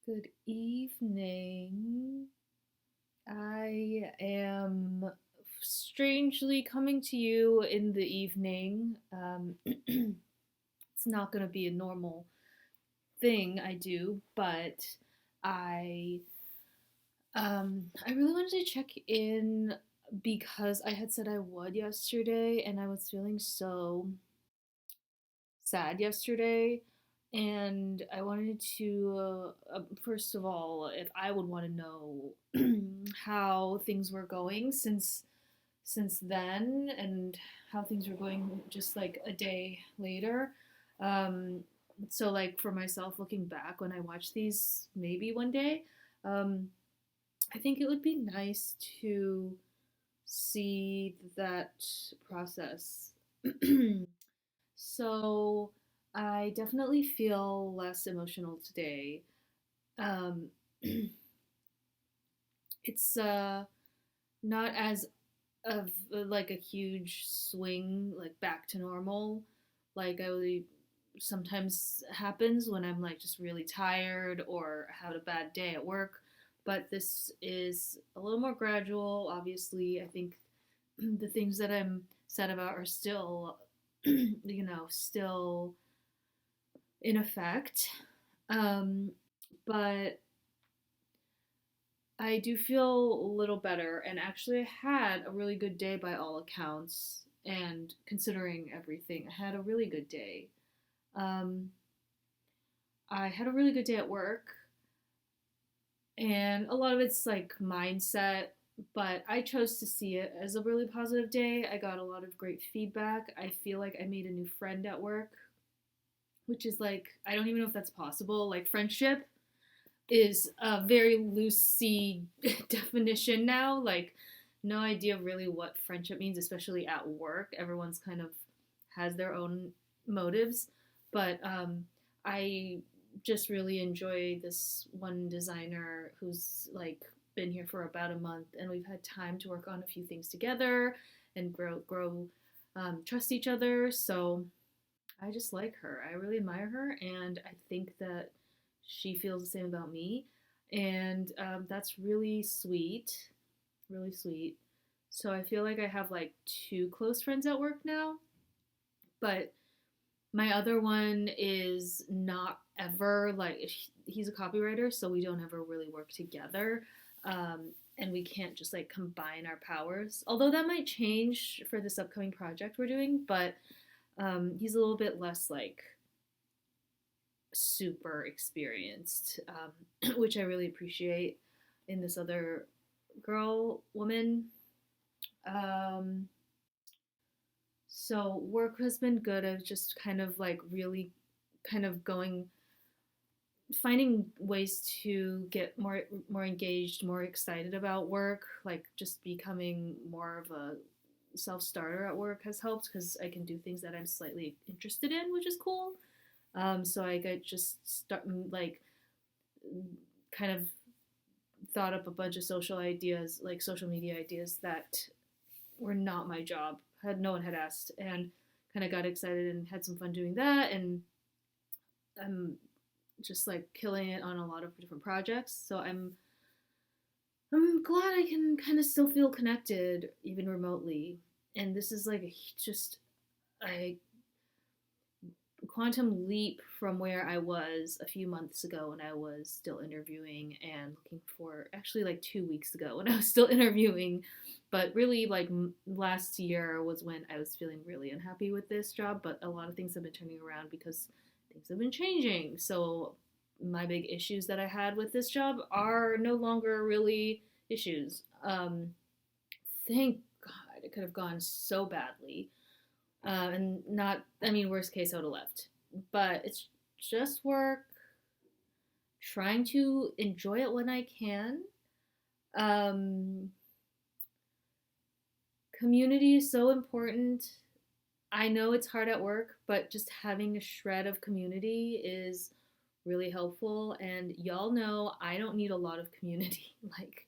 Good evening. I am strangely coming to you in the evening. It's not going to be a normal thing I do, but I I really wanted to check in because I had said I would yesterday, and I was feeling so sad yesterday. And I wanted to, first of all, if I would want to know how things were going since then, and how things were going just like a day later. Um, so, like for myself, looking back when I watch these, maybe one day, um, I think it would be nice to see that process. So I definitely feel less emotional today. Um, it's not as of like a huge swing like back to normal like I really sometimes happens when I'm like just really tired or had a bad day at work. But this is a little more gradual. Obviously, I think the things that I'm sad about are still still in effect. Um, but I do feel a little better, and actually, I had a really good day by all accounts. And considering everything, I had a really good day. Um, I had a really good day at work, and a lot of it's like mindset, but I chose to see it as a really positive day. I got a lot of great feedback. I feel like I made a new friend at work, which is like, I don't even know if that's possible. Like, friendship is a very loosey definition now. Like, no idea really what friendship means, especially at work. Everyone's kind of has their own motives. But I just really enjoy this one designer who's like been here for about a month, and we've had time to work on a few things together and grow trust each other. So I just like her. I really admire her, and I think that she feels the same about me, and that's really sweet, really sweet. So I feel like I have like two close friends at work now, but my other one is not ever like he's a copywriter, so we don't ever really work together. And we can't just like combine our powers. Although that might change for this upcoming project we're doing, but he's a little bit less like super experienced, which I really appreciate in this other woman. Um, so work has been good. I've just kind of like really kind of finding ways to get more engaged, more excited about work, like just becoming more of a self-starter at work has helped because I can do things that I'm slightly interested in, which is cool. So I could just start like kind of thought up a bunch of social ideas, like social media ideas that were not my job. Had no one had asked, and kind of got excited and had some fun doing that. And I'm just like killing it on a lot of different projects. So I'm glad I can kind of still feel connected even remotely. And this is like just a quantum leap from where I was a few months ago when I was still interviewing and looking for, actually like 2 weeks ago when I was still interviewing. But really, like last year was when I was feeling really unhappy with this job. But a lot of things have been turning around because things have been changing. So my big issues that I had with this job are no longer really issues. Thank God, it could have gone so badly. And not, I mean, worst case, I would have left. But it's just work, trying to enjoy it when I can. Um, Community is so important. I know it's hard at work, but just having a shred of community is really helpful. And y'all know I don't need a lot of community. Like,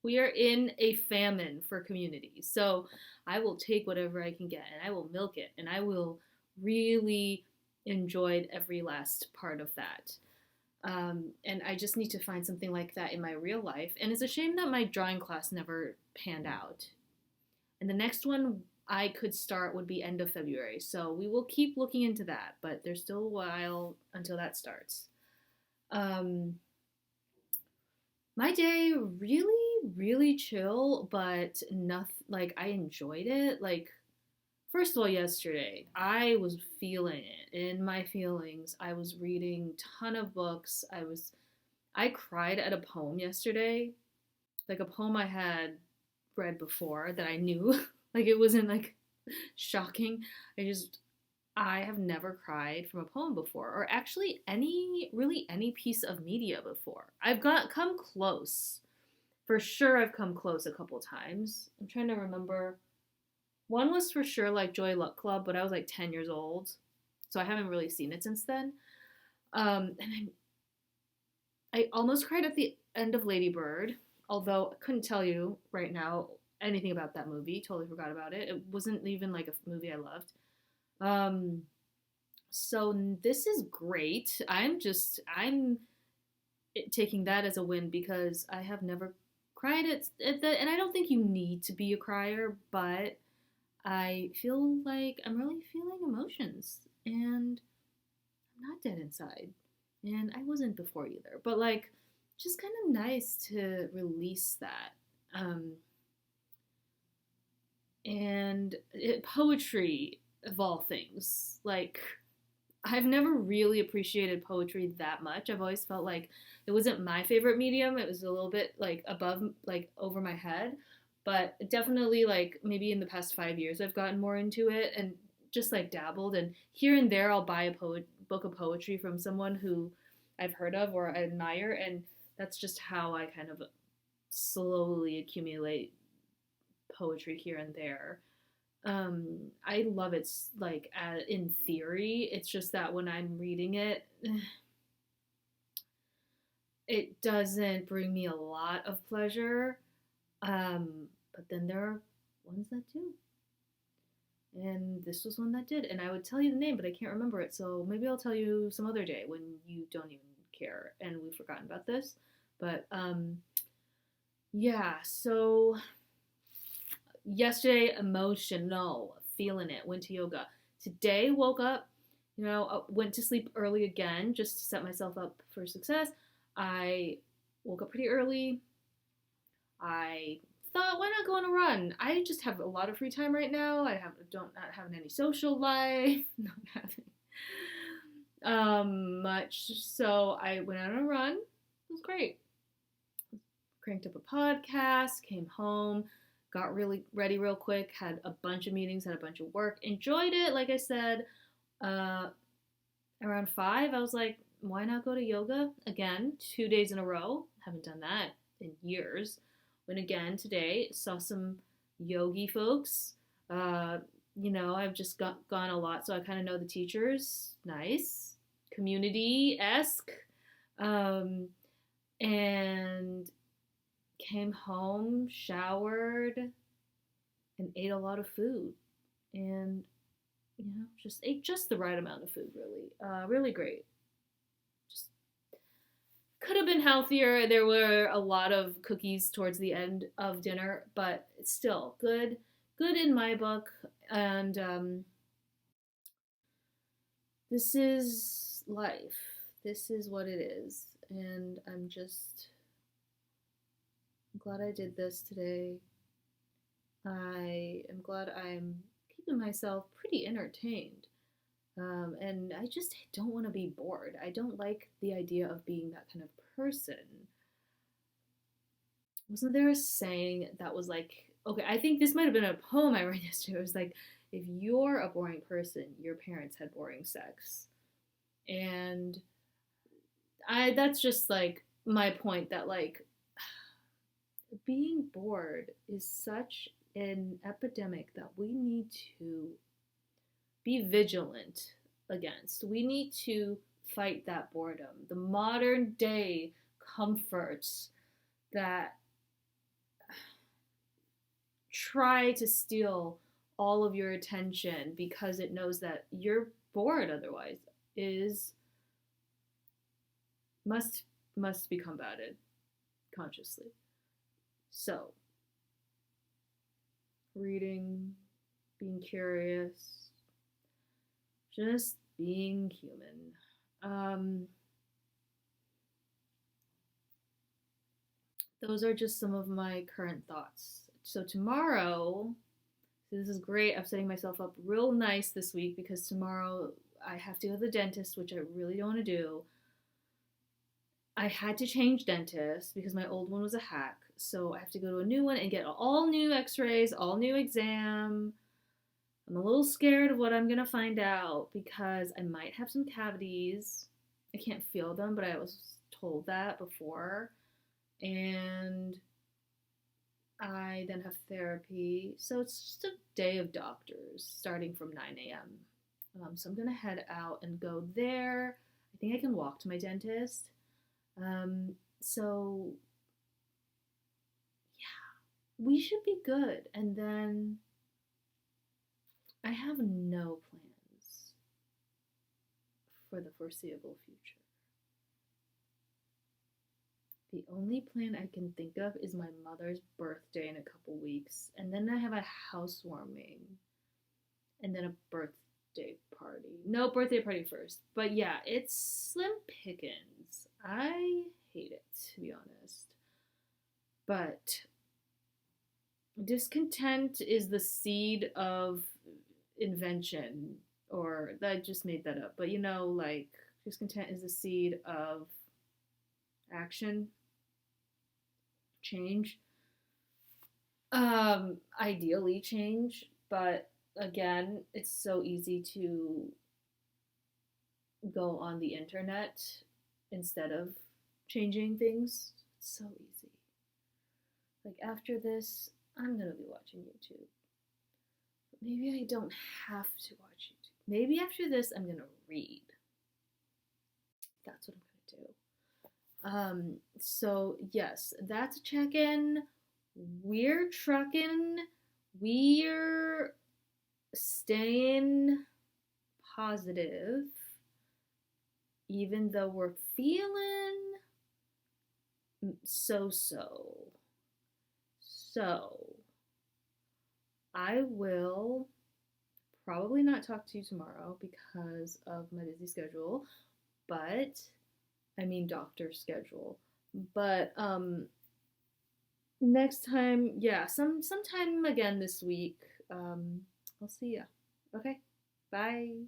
we are in a famine for community. So I will take whatever I can get and I will milk it and I will really enjoy every last part of that. And I just need to find something like that in my real life. And it's a shame that my drawing class never panned out. And the next one I could start would be end of February. So we will keep looking into that, but there's still a while until that starts. Um, my day really, really chill, but nothing like I enjoyed it. Like, first of all, yesterday I was feeling it in my feelings. I was reading a ton of books. I cried at a poem yesterday, like a poem I had read before that I knew. Like it wasn't like shocking. I have never cried from a poem before, or actually any piece of media before. I've got come close. For sure I've come close a couple times. I'm trying to remember. One was for sure like Joy Luck Club, but I was like 10 years old. So I haven't really seen it since then. And I almost cried at the end of Lady Bird, although I couldn't tell you right now anything about that movie. Totally forgot about it. It wasn't even like a movie I loved. Um, so this is great. I'm taking that as a win because I have never cried at the, and I don't think you need to be a crier, but I feel like I'm really feeling emotions and I'm not dead inside. And I wasn't before either. But like just kind of nice to release that. Um poetry of all things. Like I've never really appreciated poetry that much. I've always felt like it wasn't my favorite medium. It was a little bit like above, like over my head. But definitely, like maybe in the past 5 years, I've gotten more into it and just like dabbled. And here and there, I'll buy a book of poetry from someone who I've heard of or I admire. And that's just how I kind of slowly accumulate poetry here and there. I love it like in theory. It's just that when I'm reading it, it doesn't bring me a lot of pleasure. But then there are ones that do. And this was one that did. And I would tell you the name, but I can't remember it. So maybe I'll tell you some other day when you don't even care and we've forgotten about this. But yeah, so yesterday, emotional, feeling it, went to yoga. Today, woke up, went to sleep early again just to set myself up for success. I woke up pretty early. I thought, why not go on a run? I just have a lot of free time right now. Don't not having any social life, not having much. So I went on a run. It was great. Cranked up a podcast, came home, got really ready real quick, had a bunch of meetings, had a bunch of work, enjoyed it. Like I said, uh, around 5, I was like, why not go to yoga again? 2 days in a row. Haven't done that in years. Went again today, saw some yogi folks. I've just gone a lot, so I kind of know the teachers. Nice. Community-esque. And came home, showered, and ate a lot of food. And, just ate just the right amount of food, really. Really great. Just could have been healthier. There were a lot of cookies towards the end of dinner, but still good. Good in my book. And this is life. This is what it is. And I'm glad I did this today. I am glad I'm keeping myself pretty entertained. And I just don't want to be bored. I don't like the idea of being that kind of person. Wasn't there a saying that was like, okay, I think this might have been a poem I read yesterday. It was like, if you're a boring person, your parents had boring sex. And that's just like my point that like being bored is such an epidemic that we need to be vigilant against. We need to fight that boredom. The modern day comforts that try to steal all of your attention because it knows that you're bored otherwise is must must be combated consciously. So, reading, being curious, just being human. Um, those are just some of my current thoughts. So tomorrow, this is great. I'm setting myself up real nice this week because tomorrow I have to go to the dentist, which I really don't want to do. I had to change dentists because my old one was a hack. So I have to go to a new one and get all new x-rays, all new exam. I'm a little scared of what I'm going to find out because I might have some cavities. I can't feel them, but I was told that before. And I then have therapy. So it's just a day of doctors starting from 9 a.m. So I'm going to head out and go there. I think I can walk to my dentist. So yeah, we should be good. And then I have no plans for the foreseeable future. The only plan I can think of is my mother's birthday in a couple weeks, and then I have a housewarming, and then a birthday party. No, birthday party first. But yeah, it's slim pickings. I hate it, to be honest. But discontent is the seed of invention, or I just made that up. But like discontent is the seed of action, change. Ideally change, but again, it's so easy to go on the internet instead of changing things. It's so easy. Like after this, I'm gonna be watching YouTube. But maybe I don't have to watch YouTube. Maybe after this, I'm gonna read. That's what I'm gonna do. So yes, that's a check-in. We're trucking. We're staying positive, even though we're feeling so. So, I will probably not talk to you tomorrow because of my busy schedule, but I mean doctor schedule. But next time, yeah, sometime again this week. I'll see ya. Okay. Bye.